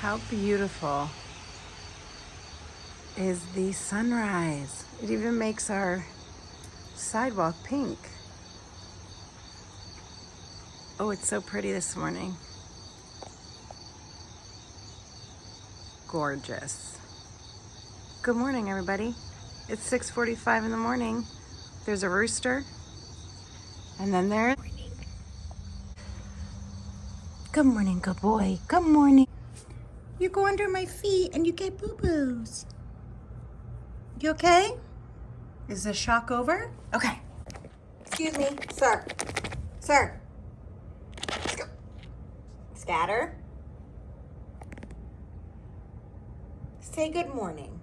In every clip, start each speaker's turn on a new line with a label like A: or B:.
A: How beautiful is the sunrise. It even makes our sidewalk pink. Oh, it's so pretty this morning. Gorgeous. Good morning, everybody. It's 6:45 in the morning. There's a rooster. And then there's... Good morning, good boy. Good morning. You go under my feet and you get boo-boos. You okay? Is the shock over? Okay. Excuse me, sir. Sir. Let's go. Scatter. Say good morning.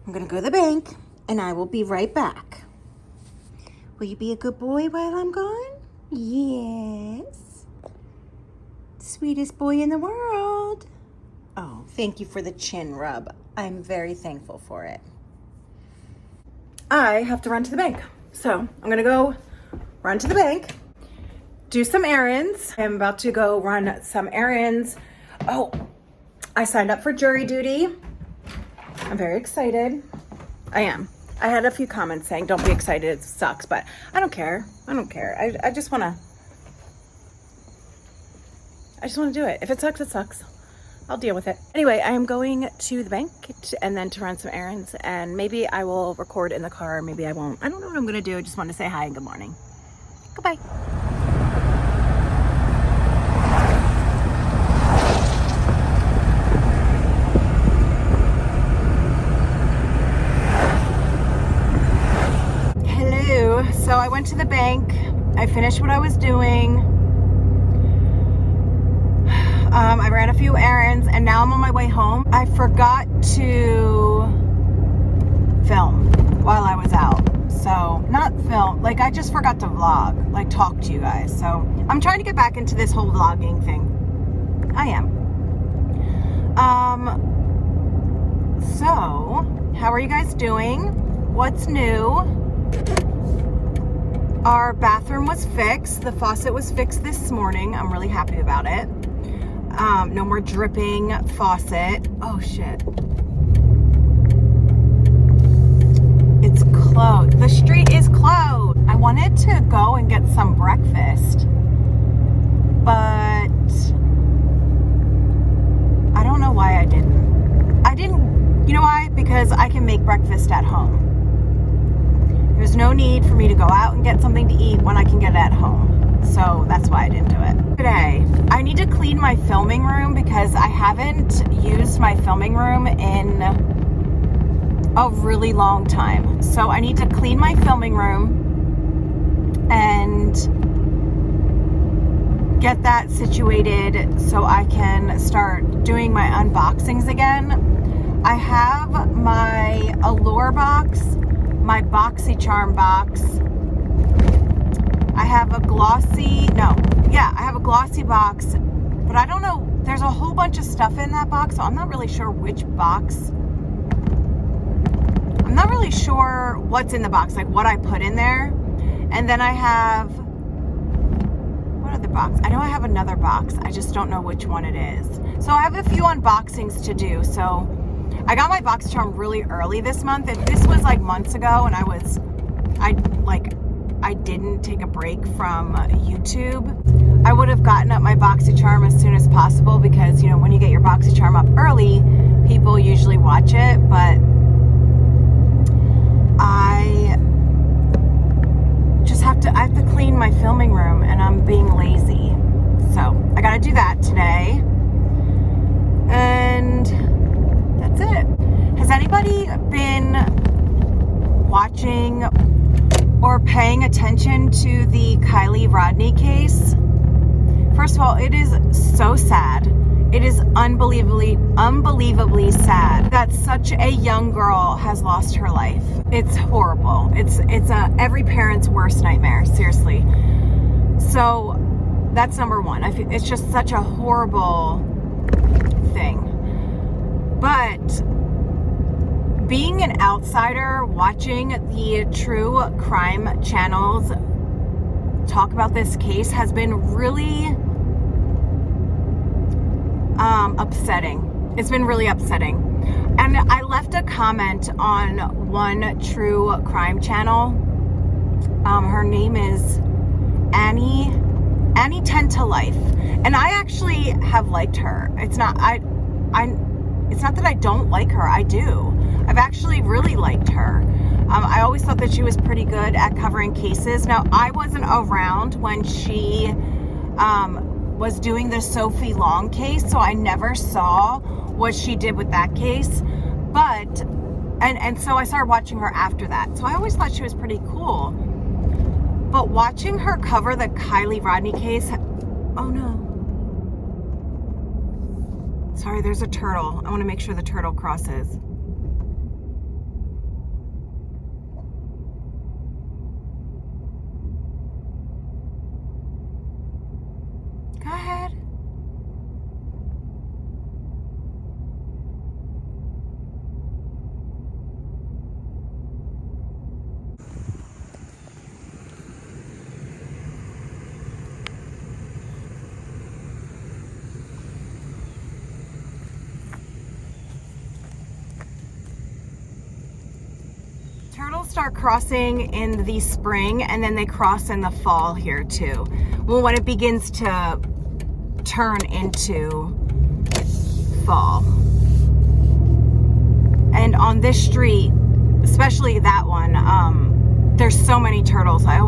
A: I'm gonna go to the bank and I will be right back. Will you be a good boy while I'm gone? Yes. Sweetest boy in the world. Oh, thank you for the chin rub. I'm very thankful for it. I have to run to the bank. So I'm gonna go run to the bank, do some errands. I'm about to go run some errands. Oh, I signed up for jury duty. I'm very excited. I am. I had a few comments saying, don't be excited, it sucks, but I don't care. I don't care. I just wanna do it. If it sucks, it sucks. I'll deal with it. Anyway, I am going to the bank and then to run some errands, and maybe I will record in the car, maybe I won't. I don't know what I'm gonna do. I just want to say hi and good morning. Goodbye. Hello. So I went to the bank. I finished what I was doing. I ran a few errands and now I'm on my way home. I forgot to film while I was out. So, not film, like I just forgot to vlog, like talk to you guys. So, I'm trying to get back into this whole vlogging thing. I am. So, how are you guys doing? What's new? Our bathroom was fixed. The faucet was fixed this morning. I'm really happy about it. No more dripping faucet. Oh shit. It's closed. The street is closed. I wanted to go and get some breakfast, but I don't know why I didn't. You know why? Because I can make breakfast at home. There's no need for me to go out and get something to eat when I can get it at home. So that's why I didn't do it. Today, I need to clean my filming room because I haven't used my filming room in a really long time. So I need to clean my filming room and get that situated so I can start doing my unboxings again. I have my Allure box, my BoxyCharm box. I have a glossy box, but I don't know, there's a whole bunch of stuff in that box, so I'm not really sure which box. I'm not really sure what's in the box, like what I put in there. And then I have, what other box? I know I have another box, I just don't know which one it is. So I have a few unboxings to do. So I got my BoxyCharm really early this month. If this was like months ago and I didn't take a break from YouTube, I would have gotten up my BoxyCharm as soon as possible because, you know, when you get your BoxyCharm up early, people usually watch it, but I have to clean my filming room and I'm being lazy. So I gotta do that today. And that's it. Has anybody been watching or paying attention to the Kylie Rodney case? First of all, it is so sad. It is unbelievably sad that such a young girl has lost her life. It's horrible. It's every parent's worst nightmare, seriously. So that's number one. It's just such a horrible thing. But being an outsider, watching the true crime channels talk about this case has been really upsetting. It's been really upsetting. And I left a comment on one true crime channel. Her name is Annie 10 to Life. And I actually have liked her. It's not that I don't like her. I do. I've actually really liked her. I always thought that she was pretty good at covering cases. Now, I wasn't around when she was doing the Sophie Long case, so I never saw what she did with that case. But, and so I started watching her after that. So I always thought she was pretty cool. But watching her cover the Kylie Rodney case, oh no. Sorry, there's a turtle. I want to make sure the turtle crosses. Go ahead. Turtles start crossing in the spring, and then they cross in the fall here too. Well, when it begins to turn into fall. And on this street, especially that one, there's so many turtles. I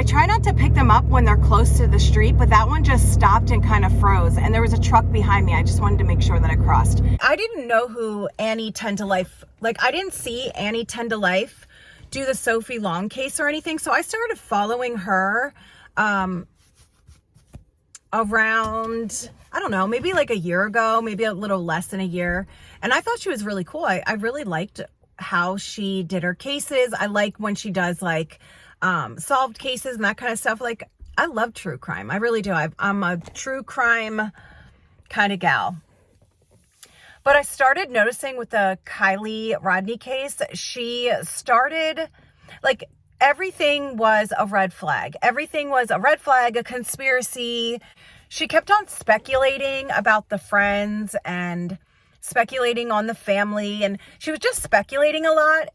A: try not to pick them up when they're close to the street, but that one just stopped and kind of froze. And there was a truck behind me. I just wanted to make sure that I crossed. I didn't know who Annie 10 to Life, like I didn't see Annie 10 to Life do the Sophie Long case or anything. So I started following her around, I don't know, maybe like a year ago, maybe a little less than a year. And I thought she was really cool. I really liked how she did her cases. I like when she does like solved cases and that kind of stuff. Like, I love true crime. I really do. I'm a true crime kind of gal. But I started noticing with the Kylie Rodney case, she started, like, everything was a red flag. Everything was a red flag, a conspiracy. She kept on speculating about the friends and speculating on the family. And she was just speculating a lot.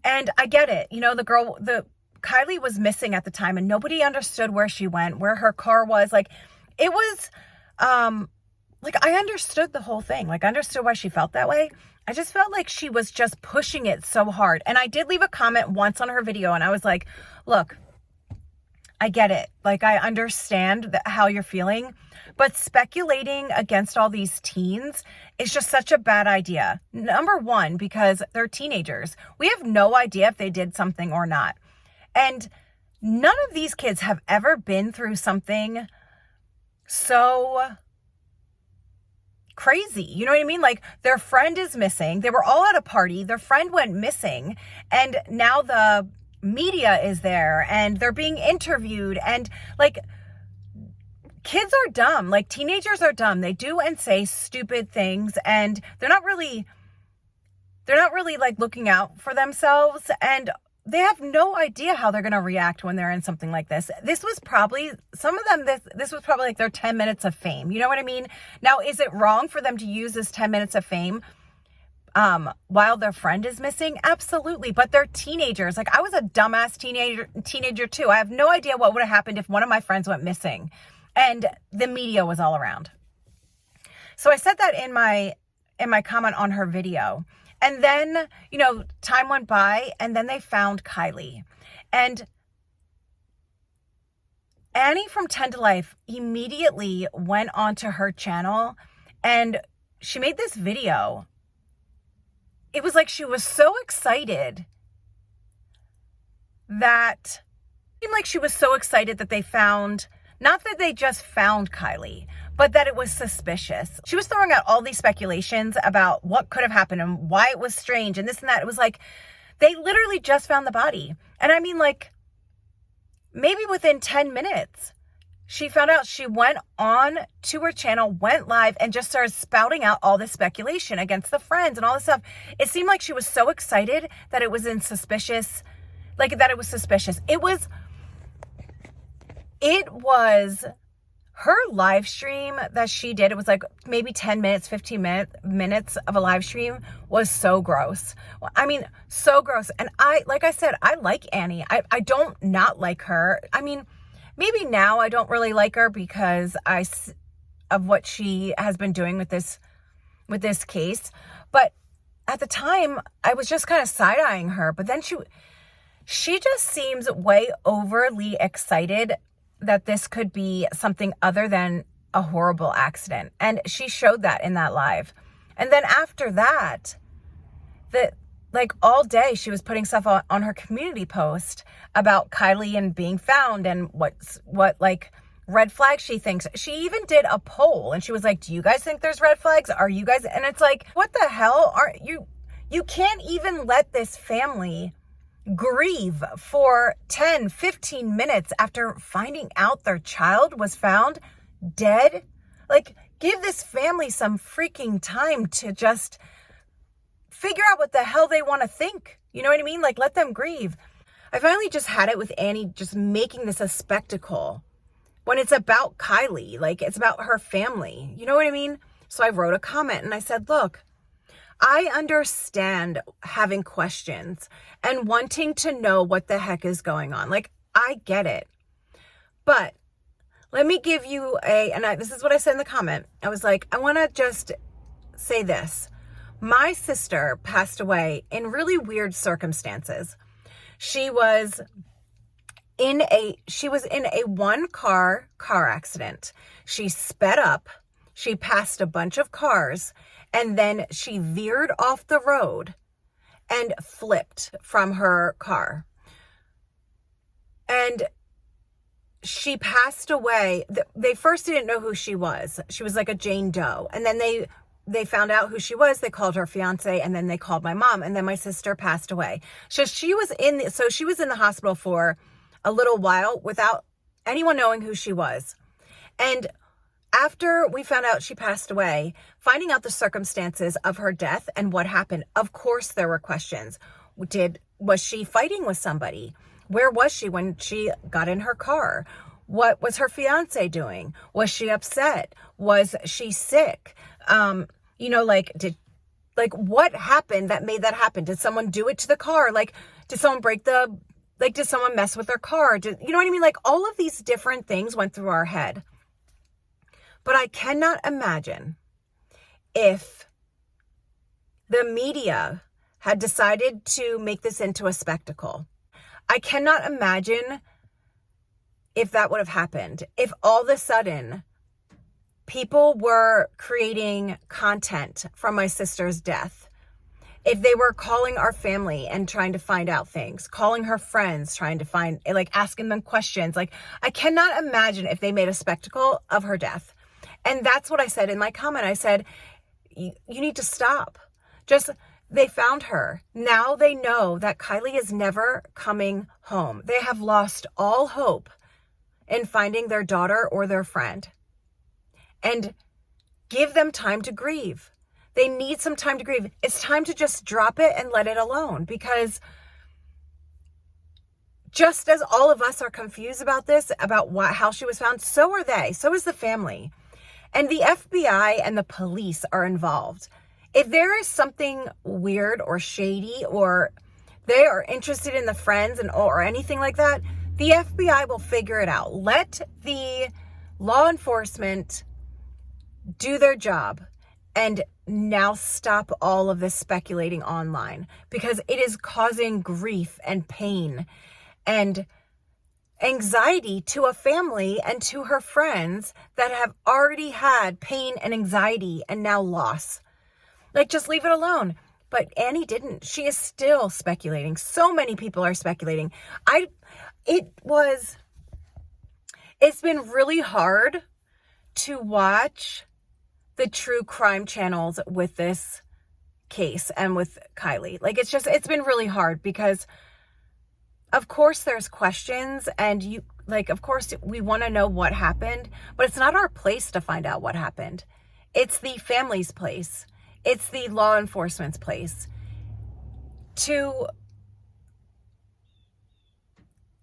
A: And I get it. You know, Kylie was missing at the time and nobody understood where she went, where her car was. Like, it was, like, I understood the whole thing. Like, I understood why she felt that way. I just felt like she was just pushing it so hard. And I did leave a comment once on her video and I was like, look, I get it. Like, I understand how you're feeling, but speculating against all these teens is just such a bad idea. Number one, because they're teenagers. We have no idea if they did something or not. And none of these kids have ever been through something so crazy. You know what I mean? Like, their friend is missing. They were all at a party. Their friend went missing. And now the media is there and they're being interviewed. And like, kids are dumb. Like, teenagers are dumb. They do and say stupid things and they're not really like looking out for themselves. And they have no idea how they're going to react when they're in something like this. This was probably, some of them, this was probably like their 10 minutes of fame. You know what I mean? Now, is it wrong for them to use this 10 minutes of fame while their friend is missing? Absolutely. But they're teenagers. Like, I was a dumbass teenager too. I have no idea what would have happened if one of my friends went missing and the media was all around. So I said that in my comment on her video. And then, you know, time went by and then they found Kylie. And Annie from 10 to Life immediately went onto her channel and she made this video. It was like she was so excited that, it seemed like she was so excited that they found, not that they just found Kylie, but that it was suspicious. She was throwing out all these speculations about what could have happened and why it was strange and this and that. It was like, they literally just found the body. And I mean, like, maybe within 10 minutes, she found out. She went on to her channel, went live, and just started spouting out all this speculation against the friends and all this stuff. It seemed like she was so excited that it was suspicious. It was her live stream that she did, it was like maybe 10 minutes, 15 minutes of a live stream, was so gross. I mean, so gross. And like I said, I like Annie. I don't not like her. I mean, maybe now I don't really like her because of what she has been doing with this case. But at the time, I was just kind of side-eyeing her. But then she just seems way overly excited that this could be something other than a horrible accident. And she showed that in that live. And then after that, like all day she was putting stuff on her community post about Kylie and being found and what like red flags she thinks. She even did a poll and she was like, do you guys think there's red flags? Are you guys? And it's like, what the hell are you can't even let this family grieve for 10, 15 minutes after finding out their child was found dead. Like, give this family some freaking time to just figure out what the hell they want to think. You know what I mean? Like, let them grieve. I finally just had it with Annie just making this a spectacle when it's about Kylie. Like, it's about her family. You know what I mean? So I wrote a comment and I said, look, I understand having questions and wanting to know what the heck is going on. Like, I get it. But let me give you this is what I said in the comment. I was like, I want to just say this. My sister passed away in really weird circumstances. She was in a one-car accident. She sped up. She passed a bunch of cars. And then she veered off the road and flipped from her car. And she passed away. They first didn't know who she was. She was like a Jane Doe. And then they found out who she was. They called her fiance, and then they called my mom. And then my sister passed away. So she was in the hospital for a little while without anyone knowing who she was. And after we found out she passed away, finding out the circumstances of her death and what happened, of course there were questions. Was she fighting with somebody? Where was she when she got in her car? What was her fiance doing? Was she upset? Was she sick? What happened that made that happen? Did someone do it to the car? Like, did someone did someone mess with her car? You know what I mean? Like, all of these different things went through our head. But I cannot imagine if the media had decided to make this into a spectacle. I cannot imagine if that would have happened. If all of a sudden people were creating content from my sister's death. If they were calling our family and trying to find out things, calling her friends, trying to find, like, asking them questions. Like, I cannot imagine if they made a spectacle of her death. And that's what I said in my comment. I said, you need to stop. They found her. Now they know that Kylie is never coming home. They have lost all hope in finding their daughter or their friend. And give them time to grieve. They need some time to grieve. It's time to just drop it and let it alone, because just as all of us are confused about this, about how she was found, so are they. So is the family. And the FBI and the police are involved. If there is something weird or shady, or they are interested in the friends or anything like that, the FBI will figure it out. Let the law enforcement do their job and now stop all of this speculating online, because it is causing grief and pain and anxiety to a family and to her friends that have already had pain and anxiety and now loss. Like, just leave it alone. But Annie didn't. She is still speculating. So many people are speculating. It's been really hard to watch the true crime channels with this case and with Kylie. Like, it's been really hard, because of course there's questions, and of course we want to know what happened, but it's not our place to find out what happened. It's the family's place. It's the law enforcement's place to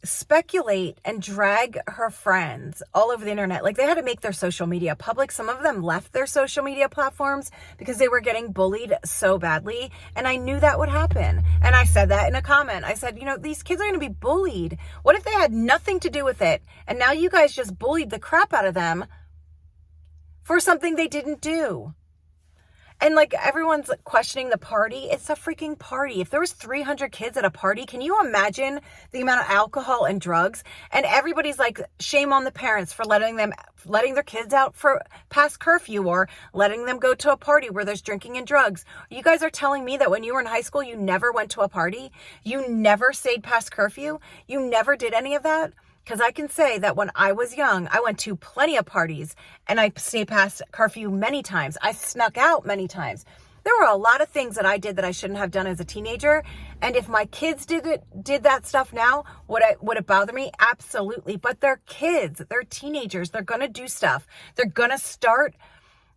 A: speculate and drag her friends all over the internet. Like, they had to make their social media public. Some of them left their social media platforms because they were getting bullied so badly. And I knew that would happen. And I said that in a comment. I said, these kids are going to be bullied. What if they had nothing to do with it? And now you guys just bullied the crap out of them for something they didn't do. And like, everyone's questioning the party. It's a freaking party. If there was 300 kids at a party, can you imagine the amount of alcohol and drugs? And everybody's like, shame on the parents for letting their kids out for past curfew, or letting them go to a party where there's drinking and drugs. You guys are telling me that when you were in high school, you never went to a party? You never stayed past curfew? You never did any of that? Because I can say that when I was young, I went to plenty of parties and I stayed past curfew many times. I snuck out many times. There were a lot of things that I did that I shouldn't have done as a teenager. And if my kids did that stuff now, would it bother me? Absolutely. But they're kids. They're teenagers. They're going to do stuff. They're going to start,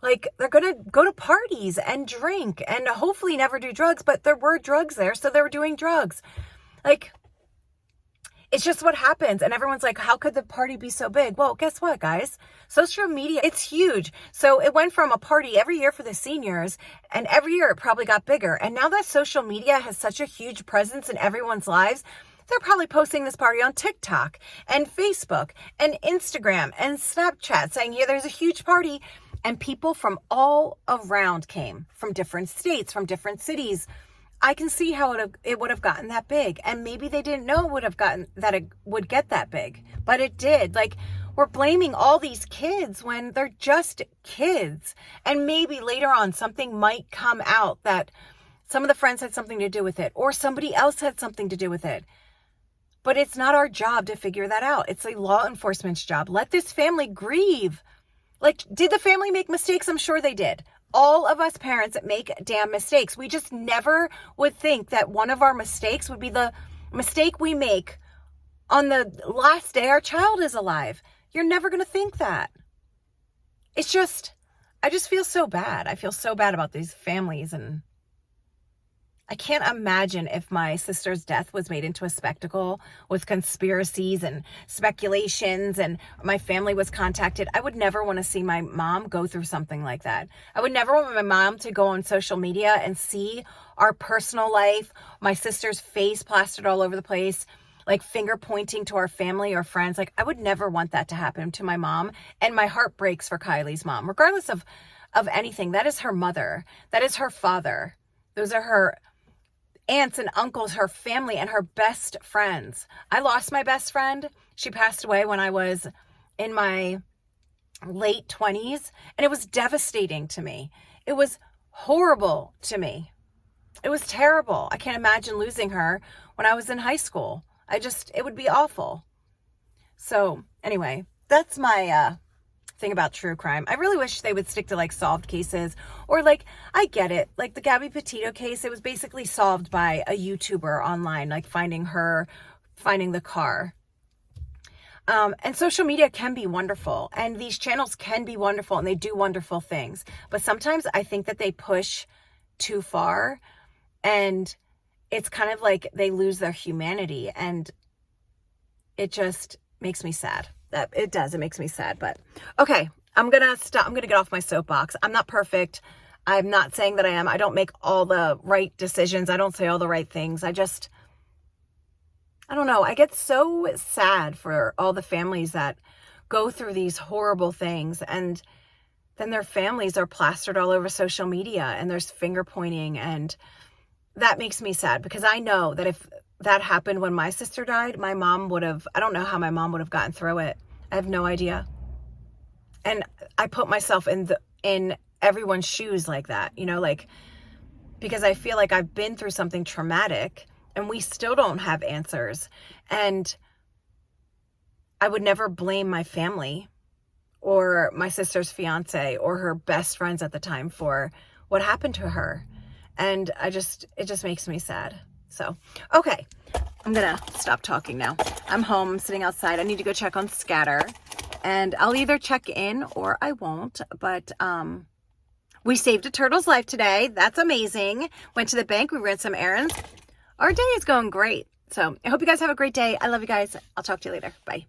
A: they're going to go to parties and drink and hopefully never do drugs. But there were drugs there, so they were doing drugs. It's just what happens. And everyone's like, how could the party be so big? Well, guess what, guys? Social media, it's huge. So it went from a party every year for the seniors, and every year it probably got bigger. And now that social media has such a huge presence in everyone's lives, they're probably posting this party on TikTok and Facebook and Instagram and Snapchat saying, yeah, there's a huge party. And people from all around came, from different states, from different cities. I can see how it would have gotten that big. And maybe they didn't know it would get that big, but it did. We're blaming all these kids when they're just kids. And maybe later on something might come out that some of the friends had something to do with it, or somebody else had something to do with it. But it's not our job to figure that out. It's a law enforcement's job. Let this family grieve. Did the family make mistakes? I'm sure they did. All of us parents make damn mistakes. We just never would think that one of our mistakes would be the mistake we make on the last day our child is alive. You're never going to think that. I just feel so bad. I feel so bad about these families, and I can't imagine if my sister's death was made into a spectacle with conspiracies and speculations and my family was contacted. I would never want to see my mom go through something like that. I would never want my mom to go on social media and see our personal life, my sister's face plastered all over the place, finger pointing to our family or friends. I would never want that to happen to my mom. And my heart breaks for Kylie's mom, regardless of anything. That is her mother. That is her father. Those are her aunts and uncles, her family, and her best friends. I lost my best friend. She passed away when I was in my late 20s, and it was devastating to me. It was horrible to me. It was terrible. I can't imagine losing her when I was in high school. It would be awful. So anyway, that's my thing about true crime. I really wish they would stick to solved cases, or I get it. The Gabby Petito case, it was basically solved by a YouTuber online, finding the car. And social media can be wonderful, and these channels can be wonderful, and they do wonderful things. But sometimes I think that they push too far, and it's kind of like they lose their humanity, and it just makes me sad. It makes me sad. But okay, I'm gonna stop. I'm gonna get off my soapbox. I'm not perfect. I'm not saying that I am. I don't make all the right decisions. I don't say all the right things. I don't know. I get so sad for all the families that go through these horrible things, and then their families are plastered all over social media, and there's finger pointing, and that makes me sad, because I know that if that happened when my sister died, my mom would have, I don't know how my mom would have gotten through it. I have no idea. And I put myself in everyone's shoes like that, because I feel like I've been through something traumatic and we still don't have answers. And I would never blame my family or my sister's fiance or her best friends at the time for what happened to her. And it just makes me sad. So, okay, I'm gonna stop talking now. I'm home, I'm sitting outside. I need to go check on Scatter, and I'll either check in or I won't. But we saved a turtle's life today. That's amazing. Went to the bank, we ran some errands. Our day is going great. So I hope you guys have a great day. I love you guys. I'll talk to you later. Bye.